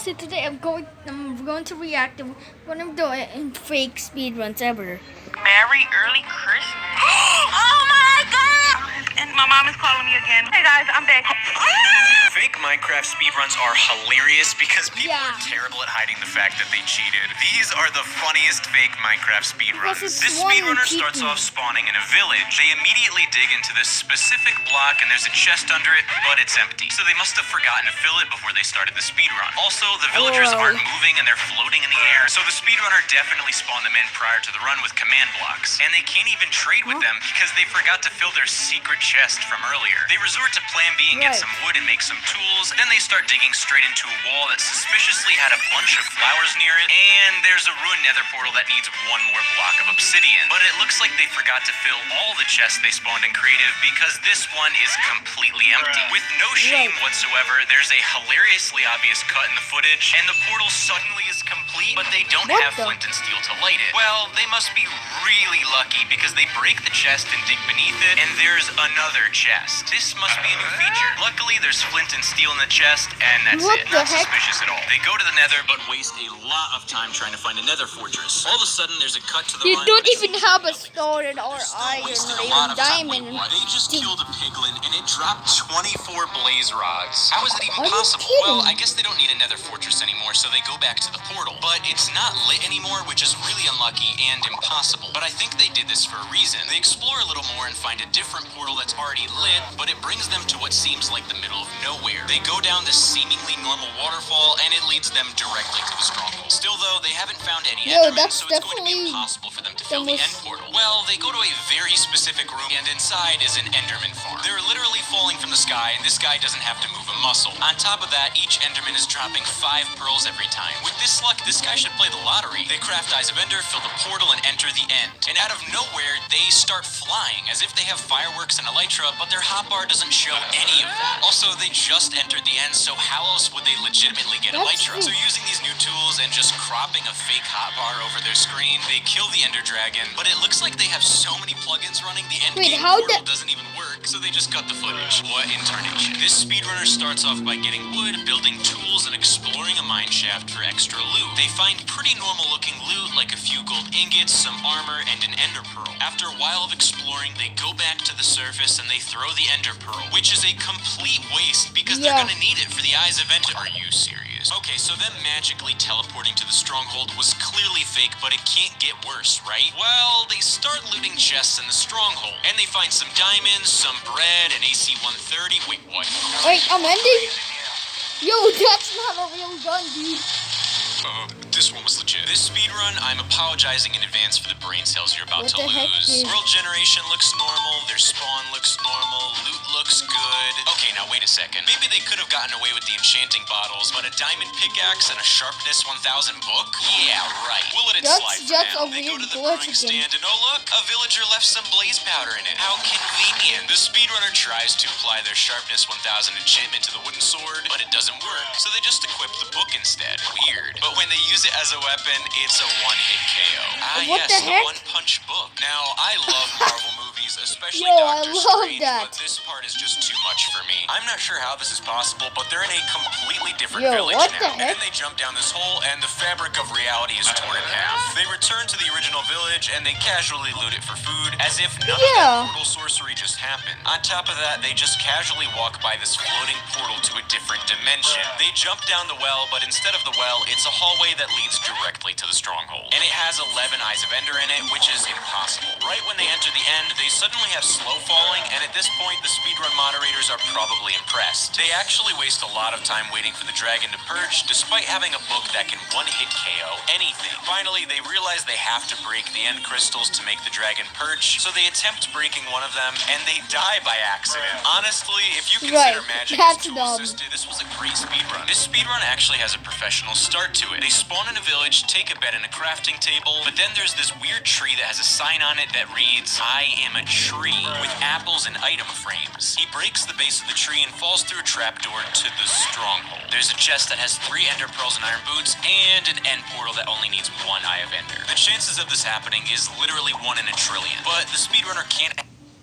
guys, so today I'm going to react to one of the fake speedruns ever. Merry early Christmas. Oh my god! And my mom is calling me again. Hey guys, I'm back. Fake Minecraft speedruns are hilarious because people are terrible at hiding the fact that they cheated. These are the funniest fake Minecraft speedruns. This speedrunner starts off spawning in a village. They immediately dig into this specific block and there's a chest under it, but it's empty. So they must have forgotten to fill it before they started the speedrun. Also, the villagers aren't moving and they're floating in the air. So the speedrunner definitely spawned them in prior to the run with command blocks. And they can't even trade with them because they forgot to fill their secret chest from earlier. They resort to plan B and get some wood and make some tools. Then they start digging straight into a wall that suspiciously had a bunch of flowers near it. And there's a ruined nether portal that needs one more block of obsidian. But it looks like they forgot to fill all the chests they spawned in creative because this one is completely empty. With no shame whatsoever, there's a hilariously obvious cut in the footage, and the portal suddenly is complete, but they don't have flint and steel to light it. Well, they must be really lucky because they break the chest and dig beneath it, and there's another chest. This must be a new feature. Luckily, there's flint and steel in the chest, and that's it. Not suspicious at all. They go to the nether, but waste a lot of time trying to find a nether fortress. All of a sudden, there's a cut to the You run. don't even have a stone or iron or even diamond. They just killed a piglin, and it dropped 24 blaze rods. How is it even possible? Well, I guess they don't need a nether fortress anymore, so they go back to the portal. But it's not lit anymore, which is really unlucky and impossible. But I think they did this for a reason. They explore a little more and find a different portal that's already lit, but it brings them to what seems like the middle of nowhere. They go down this seemingly normal waterfall, and it leads them directly to the stronghold. Still, though, they haven't found any endermen, so it's going to be impossible for them to fill the end portal. Well, they go to a very specific room, and inside is an enderman farm. They're literally falling from the sky, and this guy doesn't have to move a muscle. On top of that, each enderman is dropping 5 pearls every time. With this luck, this guy should play the lottery. They craft Eyes of Ender, fill the portal, and enter the end. And out of nowhere, they start flying, as if they have fireworks and elytra, but their hotbar doesn't show any of that. Also, they just entered the end, so how else would they legitimately get elytra? So using these new tools and just cropping a fake hotbar over their screen, they kill the ender dragon, but it looks like they have so many plugins running, the end game portal doesn't even work, so they just cut the footage. What incarnation. This speedrunner starts off by getting wood, building tools, and exploring a mine shaft for extra loot. They find pretty normal looking loot, like a few gold ingots, some armor, and an ender pearl. After a while of exploring, they go back to the surface and they throw the ender pearl, which is a complete waste because they're gonna need it for the Eyes of Ender. Are you serious? Okay, so them magically teleporting to the stronghold was clearly fake, but it can't get worse, right? Well, they start looting chests in the stronghold, and they find some diamonds, some bread, an AC-130. Wait, what? Wait, I'm ending? Yo, that's not a real gun, dude. This one was legit. This speedrun, I'm apologizing in advance for the brain cells you're about to lose. World generation looks normal, their spawn looks normal, loot looks good. Okay, now wait a second. Maybe they could have gotten away with the enchanting bottles, but a diamond pickaxe and a sharpness 1000 book? Yeah, right. We'll let it slide for now. They go to the brewing stand and oh look, a villager left some blaze powder in it. How convenient. The speedrunner tries to apply their sharpness 1000 enchantment to the wooden sword, but it doesn't work. So they just equip the book instead. Weird. But when they use it as a weapon, it's a one-hit KO. What the heck? One-punch book. Now, I love Marvel movies, especially I Doctor love Strange, that. but this part is just too much for me. I'm not sure how this is possible, but they're in a completely different Yo, village what now. the And heck? then they jump down this hole, and the fabric of reality is torn in half. They return to the original village, and they casually loot it for food, as if none of that portal sorcery just happened. On top of that, they just casually walk by this floating portal to a different dimension. They jump down the well, but instead of the well, it's a hallway that leads directly to the stronghold. And it has 11 Eyes of Ender in it, which is impossible. Right when they enter the end, they suddenly have slow falling, and at this point, the speedrun moderators are probably impressed. They actually waste a lot of time waiting for the dragon to perch, despite having a book that can one-hit KO anything. Finally, they realize they have to break the end crystals to make the dragon perch, so they attempt breaking one of them, and they die by accident. Honestly, if you consider magic as tool-assisted, this was a great speedrun. This speedrun actually has a professional start to it. They spawn in a village, take a bed in a crafting table, but then there's this weird tree that has a sign on it that reads, "I am a tree," with apples and item frames. He breaks the base of the tree and falls through a trapdoor to the stronghold. There's a chest that has 3 ender pearls and iron boots, and an end portal that only needs 1 Eye of Ender. The chances of this happening is literally 1 in a trillion, but the speedrunner can't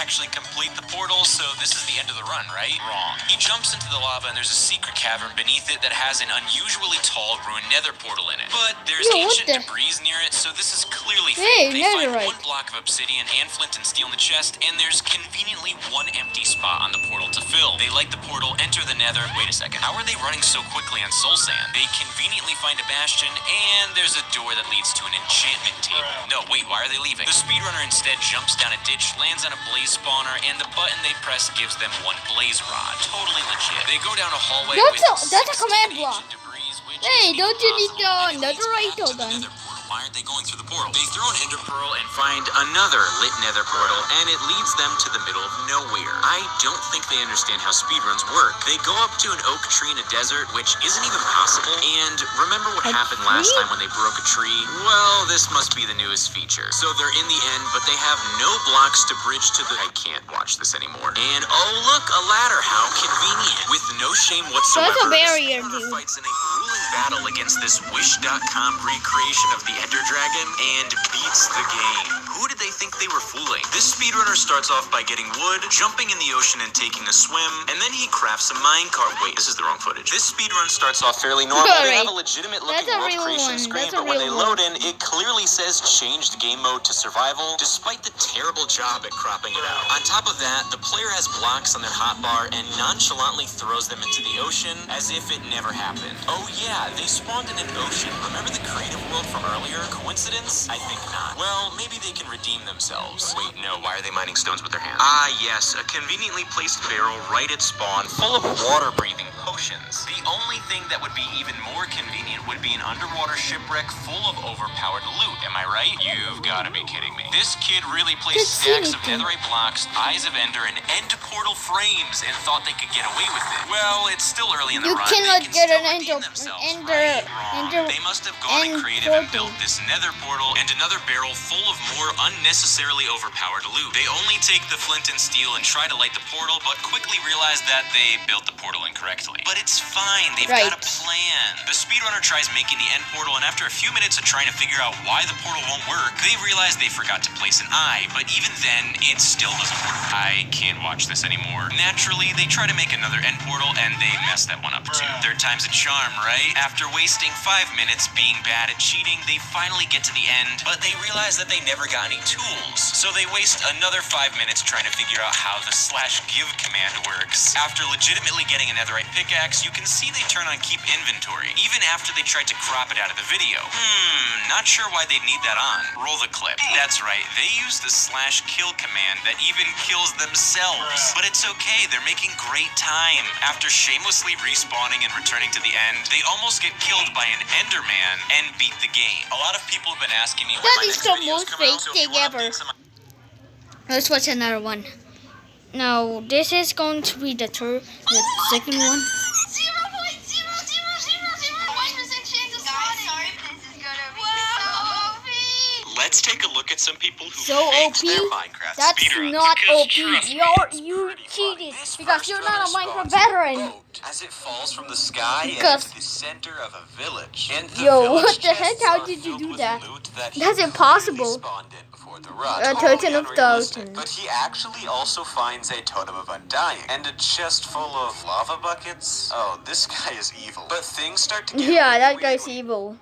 actually complete the portal, so this is the end of the run, right? Wrong. He jumps into the lava and there's a secret cavern beneath it that has an unusually tall ruined nether portal in it. But there's Yo, what ancient the- debris near it, so this is clearly Hey, fake. They find netherite. one block of obsidian and flint and steel in the chest, and there's conveniently one empty spot on the portal to fill. They light the portal, enter the nether. Wait a second, how are they running so quickly on soul sand? They conveniently find a bastion, and there's a door that leads to an enchantment table. No, wait, why are they leaving? The speedrunner instead jumps down a ditch, lands on a blaze spawner, and the button they press gives them one blaze rod. Totally legit. They go down a hallway That's a with command 16 block. ancient debris, which Hey, is don't you need impossible, and it leads netherite back to the then? nether portal. Why aren't they going through the portal? They throw an ender pearl and find another lit nether portal, and it leads them to the middle of nowhere. I don't think they understand how speedruns work. They go up to an oak tree in a desert, which isn't even possible, and remember what happened last time when they broke a tree? Well, this must be the newest feature. So they're in the end, but they have no blocks to bridge to the... I can't watch this anymore. And oh look, a ladder, how convenient. With no shame whatsoever, That's a barrier, the speedrunner dude. fights in a grueling battle against this Wish.com recreation of the Ender Dragon and beats the game. Who did they think they were fooling? This speedrunner starts off by getting wood, jumping in the ocean and taking a swim, and then he crafts a minecart. Wait, this is the wrong footage. This speedrun starts off fairly normal. They have a legitimate looking That's a world real creation one. screen, That's a but when they real load in, it clearly says changed game mode to survival, despite the terrible job at cropping it out. On top of that, the player has blocks on their hotbar and nonchalantly throws them into the ocean as if it never happened. Oh yeah, they spawned in an ocean. Remember the creative world from earlier? Coincidence? I think not. Well, maybe they can redeem themselves. Wait, no, why are they mining stones with their hands? Ah, yes, a conveniently placed barrel right at spawn, full of water-breathing potions. The only thing that would be even more convenient would be an underwater shipwreck full of overpowered loot, am I right? You've got to be kidding me. This kid really placed stacks of netherite blocks, eyes of ender, and end portal frames and thought they could get away with it. Well, it's still early in the You run. cannot They can get still an redeem ender- themselves, ender- right? Wrong. ender- They must have gone end and creative and portal. built this nether portal and another barrel full of more unnecessarily overpowered loot. They only take the flint and steel and try to light the portal, but quickly realize that they built the portal incorrectly. But it's fine, they've got a Right. plan. The speedrunner tries making the end portal, and after a few minutes of trying to figure out why the portal won't work, they realize they forgot to place an eye, but even then, it still doesn't work. I can't watch this anymore. Naturally, they try to make another end portal, and they mess that one up too. Third time's a charm, right? After wasting 5 minutes being bad at cheating, they finally get to the end, but they realize that they never got any tools. So they waste another 5 minutes trying to figure out how the /give command works. After legitimately getting a netherite pickaxe, you can see they turn on keep inventory, even after they tried to crop it out of the video. Not sure why they need that on. Roll the clip. That's right, they use the /kill command that even kills themselves. But it's okay, they're making great time. After shamelessly respawning and returning to the end, they almost get killed by an enderman and beat the game. A lot of people have been asking me when That my is next the videos most come out, fake so if you thing want ever. updates on my Let's watch another one. Now, this is going to be the second one. 0.0001% chance of spawning. Sorry, this is gonna be so OP. Let's take a look at some people who So faked OP? their Minecraft That's speedruns. not Because OP. trust me, You it's pretty cheated funny. This because first you're not a runner Minecraft spawns in a veteran. boat as it falls from the sky Because- into the center of a village. And the Yo, village what the heck? chests How are did you filled do with that? loot that he That's clearly impossible. spawned in before the run. A Totally totem of unrealistic. doubting. But he actually also finds a totem of undying and a chest full of lava buckets. Oh, this guy is evil. But things start to get Yeah, really that weird guy's when evil.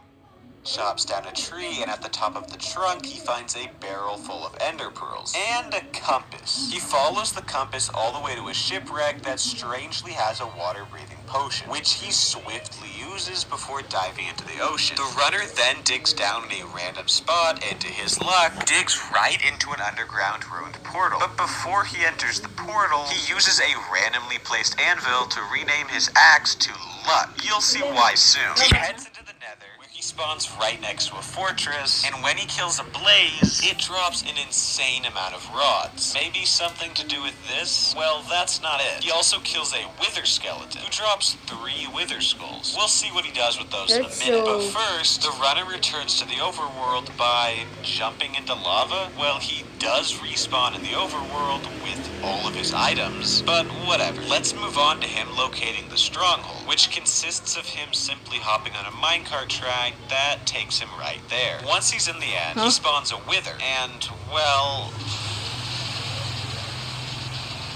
chops down a tree, and at the top of the trunk, he finds a barrel full of ender pearls and a compass. He follows the compass all the way to a shipwreck that strangely has a water-breathing potion, which he swiftly uses before diving into the ocean. The runner then digs down in a random spot, and to his luck, digs right into an underground ruined portal. But before he enters the portal, he uses a randomly placed anvil to rename his axe to Luck. You'll see why soon. He heads into the nether, where he spawns right next to a fortress, and when he kills a blaze, it drops an insane amount of rods. Maybe something to do with this? Well, that's not it. He also kills a wither skeleton, who drops 3 wither skulls. We'll see what he does with those in a That's minute. But so- first, the runner returns to the overworld by jumping into lava. Well, he does respawn in the overworld with all of his items, but whatever. Let's move on to him locating the stronghold, which consists of him simply hopping on a minecart track that takes him right there. Once he's in the end, he spawns a wither, and, well...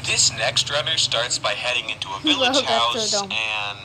This next runner starts by heading into a Wow, village that's so house dumb. and...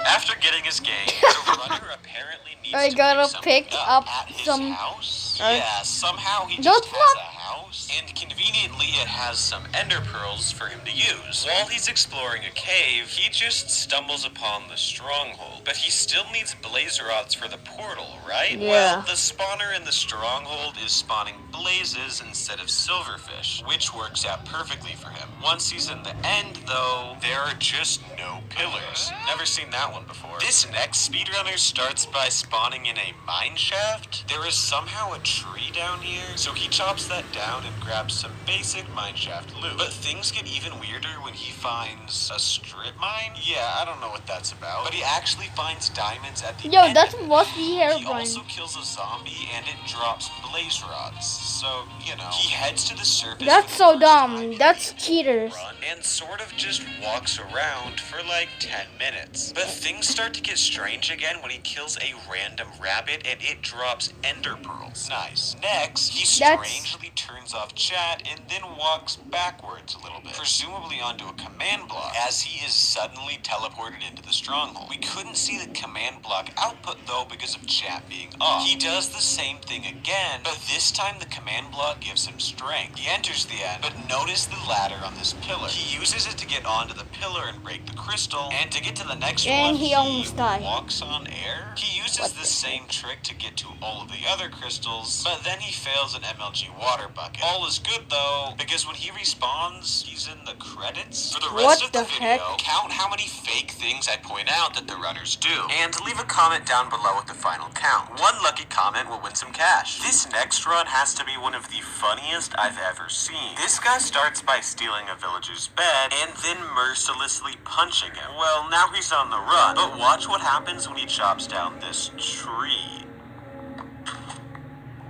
After getting his game, the runner apparently needs I to gotta pick something pick up at his some- house. Uh, Yeah, somehow he just that's has not- a house, and conveniently it has some ender pearls for him to use. While he's exploring a cave, he just stumbles upon the stronghold, but he still needs blaze rods for the portal, right? Yeah. Well, the spawner in the stronghold is spawning blazes instead of silverfish, which works out perfectly for him. Once he's in the end, though, there are just no pillars. Never seen that one before. This next speedrunner starts by spawning in a mine shaft. There is somehow a tree down here, so he chops that down and grabs some basic mineshaft loot. But things get even weirder when he finds a strip mine? Yeah, I don't know what that's about. But he actually finds diamonds at the Yo, end that's of it. must be He Herobrine. also kills a zombie and it drops blaze rods. So, you know, he heads to the surface. That's for so the first time dumb. in That's a cheaters. run and sort of just walks around for like 10 minutes. But things start to get strange again when he kills a random rabbit and it drops ender pearls. Nice. Next, he That's- strangely turns off chat and then walks backwards a little bit, presumably onto a command block, as he is suddenly teleported into the stronghold. We couldn't see the command block output though because of chat being off. He does the same thing again, but this time the command block gives him strength. He enters the end, but notice the ladder on this pillar. He uses it to get onto the pillar and break the crystal, and to get to the next And one, he almost died. walks on air. He uses the same trick to get to all of the other crystals, but then he fails an MLG water bucket. All is good though, because when he respawns, he's in the credits. For the rest What of the the video, heck? count how many fake things I point out that the runners do, and leave a comment down below with the final count. One lucky comment will win some cash. This next run has to be one of the funniest I've ever seen. This guy starts by stealing a villager's bed and then mercilessly punching him. Well, now he's on the run, but watch what happens when he chops down this tree.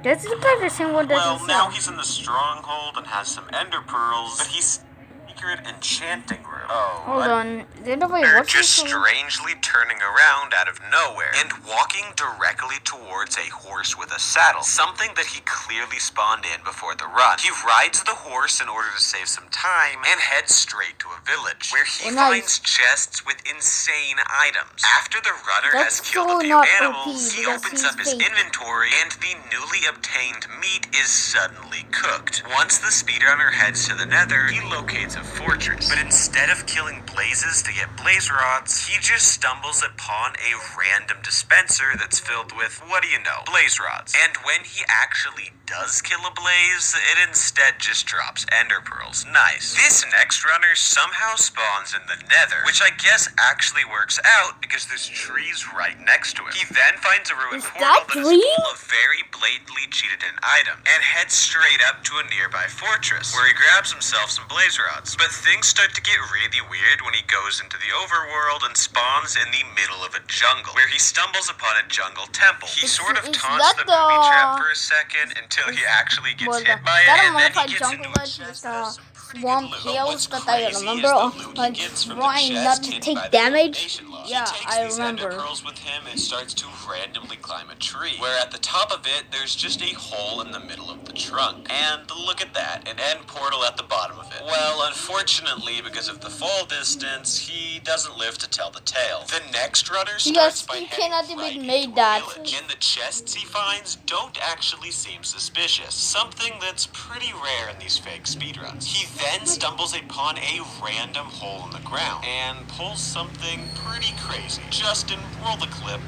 That's the same one that Well, he now saw. he's in the stronghold and has some ender pearls, but he's secret enchanting room. Oh, Hold on. Did nobody they're watch just this? strangely turning around out of nowhere and walking directly towards a horse with a saddle, something that he clearly spawned in before the run. He rides the horse in order to save some time and heads straight to a village where he Oh, nice. finds chests with insane items. After the runner That's has killed so a few not animals, OP, he because opens he's up his fake. inventory and the newly obtained meat is suddenly cooked. Once the speedrunner heads to the nether, he locates a fortress, but instead of killing blazes to get blaze rods, he just stumbles upon a random dispenser that's filled with, what do you know, blaze rods. And when he actually does kill a blaze, it instead just drops ender pearls. Nice. This next runner somehow spawns in the nether, which I guess actually works out because there's trees right next to him. He then finds a ruined Is portal that that is green? full of very blatantly cheated in items, and heads straight up to a nearby fortress, where he grabs himself some blaze rods. But things start to get really weird when he goes into the overworld and spawns in the middle of a jungle, where he stumbles upon a jungle temple. He sort of is taunts that the booby the- trap for a second until he actually gets Well, hit by it, that and then modified he gets jungle into a ledge chest with that has the some pretty swamp good loot. hills What's that I crazy remember, is the loot he like gets from the trying chest not to hidden take by the damage. illumination lock. Yeah, He takes I these ender remember. pearls with him and starts to randomly climb a tree, where at the top of it there's just a hole in the middle of the trunk. And look at that, an end portal at the bottom of it. Well, unfortunately, because of the fall distance, he doesn't live to tell the tale. The next runner starts Yes, by he heading cannot even right make into a that. village, and the chests he finds don't actually seem suspicious, something that's pretty rare in these fake speedruns. He then stumbles upon a random hole in the ground and pulls something pretty crazy. Justin, roll the clip.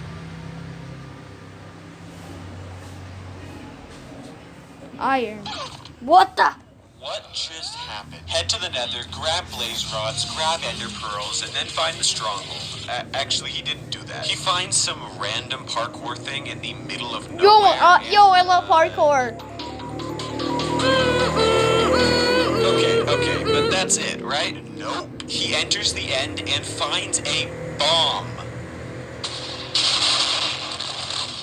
Iron. What the? What just happened? Head to the nether, grab blaze rods, grab ender pearls, and then find the stronghold. Actually, he didn't do that. He finds some random parkour thing in the middle of nowhere. Yo, I love parkour. Okay, but that's it, right? Nope. He enters the end and finds a bomb.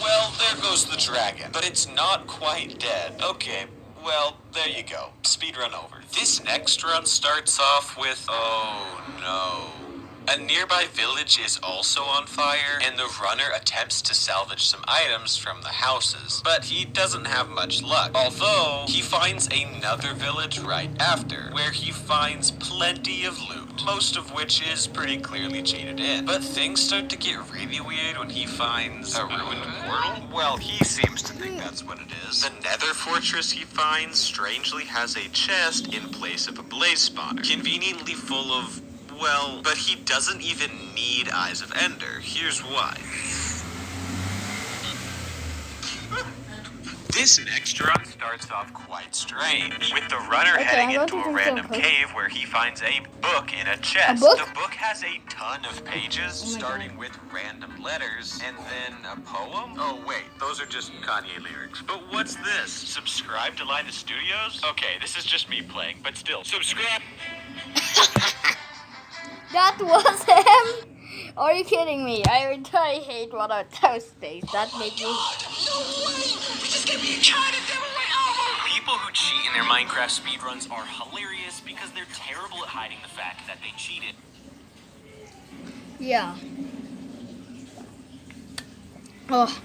Well, there goes the dragon, but it's not quite dead. Okay, well, there you go. Speedrun over. This next run starts off with, oh no. A nearby village is also on fire, and the runner attempts to salvage some items from the houses, but he doesn't have much luck. Although, he finds another village right after, where he finds plenty of loot, most of which is pretty clearly cheated in. But things start to get really weird when he finds a ruined portal. Well, he seems to think that's what it is. The nether fortress he finds strangely has a chest in place of a blaze spawner, conveniently full of, well, but he doesn't even need Eyes of Ender. Here's why. This next run starts off quite strange, with the runner heading into a random cave where he finds a book in a chest. book? The book has a ton of pages, starting with random letters, and then a poem? Oh wait, those are just Kanye lyrics. But what's this? Subscribe to Linus Studios? Okay, this is just me playing, but still, subscribe! That was him? Are you kidding me? I hate one of those things. That made me... People who cheat in their Minecraft speedruns are hilarious because they're terrible at hiding the fact that they cheated. Yeah. Oh.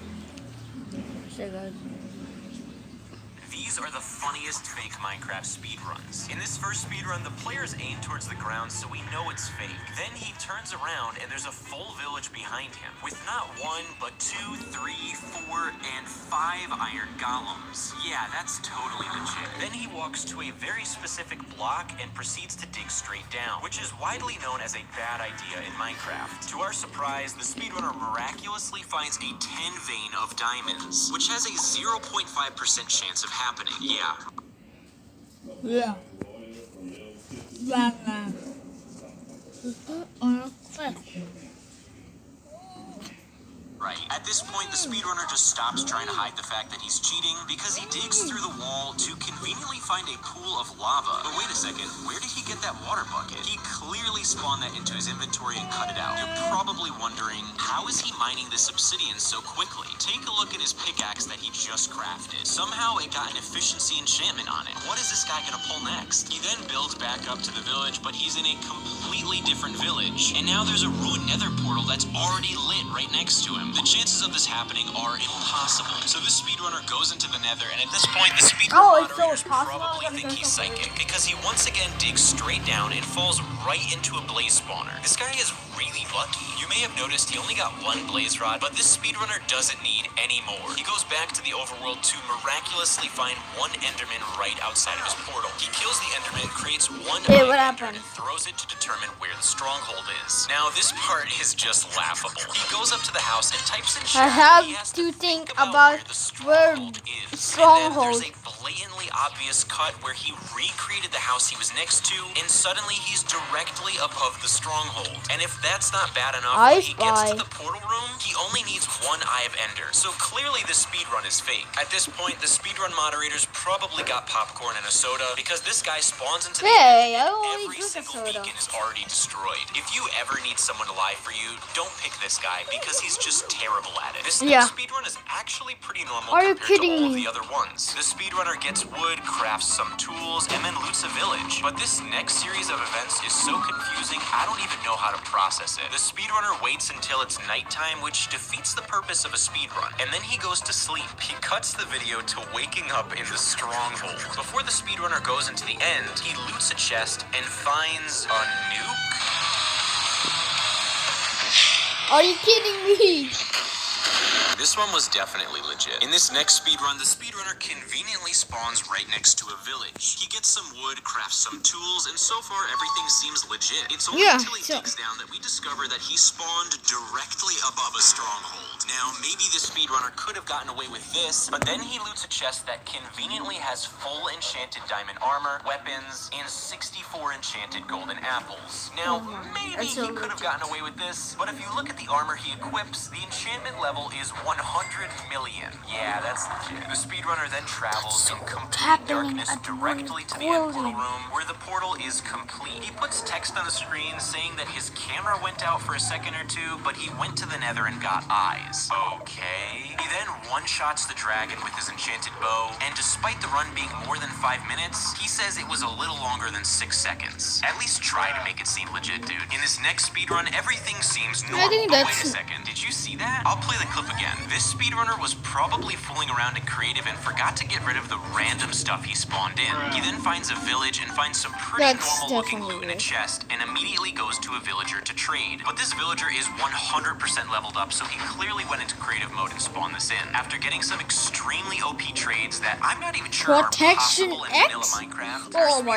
So good. These are the funniest fake Minecraft speedruns. In this first speedrun, the players aim towards the ground so we know it's fake. Then he turns around and there's a full village behind him, with not one, but 2, 3, 4, and 5 iron golems. Yeah, that's totally legit. Then he walks to a very specific block and proceeds to dig straight down, which is widely known as a bad idea in Minecraft. To our surprise, the speedrunner miraculously finds a 10 vein of diamonds, which has a 0.5% chance of happening. Yeah. Yeah. Blah, blah. Right. At this point, the speedrunner just stops trying to hide the fact that he's cheating because he digs through the wall to conveniently find a pool of lava. But wait a second, where did he get that water bucket? He clearly spawned that into his inventory and cut it out. You're probably wondering, how is he mining this obsidian so quickly? Take a look at his pickaxe that he just crafted. Somehow it got an efficiency enchantment on it. What is this guy gonna pull next? He then builds back up to the village, but he's in a completely different village. And now there's a ruined nether portal that's already lit right next to him. The chances of this happening are impossible. So this speedrunner goes into the nether, and at this point, the speedrun moderators probably think he's psychic, because he once again digs straight down and falls right into a blaze spawner. This guy is really lucky. You may have noticed he only got 1 blaze rod, but this speedrunner doesn't need any more. He goes back to the overworld to miraculously find 1 enderman right outside of his portal. He kills the enderman, creates 1 Hey, what ender, happened? and throws it to determine where the stronghold is. Now, this part is just laughable. He goes up to the house and types in chat. I have He has to think about about where the where stronghold is. stronghold. And then there's a blatantly obvious cut where he recreated the house he was next to, and suddenly he's directly above the stronghold. And if that's not bad enough, when he gets to the portal room, he only needs 1 Eye of Ender. So clearly this speedrun is fake. At this point, the speedrun moderators probably got popcorn and a soda, because this guy spawns into the Hey, end, I and only every drink a single soda. beacon is already destroyed. If you ever need someone to lie for you, don't pick this guy, because he's just terrible at it. This next speedrun is actually pretty normal Are you compared to kidding all me? the other ones. The speedrunner gets wood, crafts some tools, and then loots a village. But this next series of events is so confusing, I don't even know how to process it. The speedrunner waits until it's nighttime, which defeats the purpose of a speedrun, and then he goes to sleep. He cuts the video to waking up in the stronghold. Before the speedrunner goes into the end, he loots a chest and finds a nuke? Are you kidding me? This one was definitely legit. In this next speedrun, the speedrunner conveniently spawns right next to a village. He gets some wood, crafts some tools, and so far everything seems legit. It's only until he digs down that we discover that he spawned directly above a stronghold. Now, maybe the speedrunner could have gotten away with this, but then he loots a chest that conveniently has full enchanted diamond armor, weapons, and 64 enchanted golden apples. Now, maybe he could have gotten away with this, but if you look at the armor he equips, the enchantment level is 100 million. Yeah, that's legit. The speedrunner then travels in complete darkness directly to the end portal room, where the portal is complete. He puts text on the screen saying that his camera went out for a second or two, but he went to the nether and got eyes. seconds. Okay. He then one-shots the dragon with his enchanted bow, and despite the run being more than 5 minutes, he says it was a little longer than 6 seconds. At least try to make it seem legit, dude. In this next speedrun, everything seems normal. I think But wait a that's- second, did you see that? I'll play the clip again. This speedrunner was probably fooling around in creative and forgot to get rid of the random stuff he spawned in. He then finds a village and finds some pretty That's normal-looking definitely loot in a weird. chest, and immediately goes to a villager to trade. But this villager is 100% leveled up, so he clearly went into creative mode and spawned this in. After getting some extremely OP trades that I'm not even sure Protection are possible in vanilla X? Minecraft. Oh my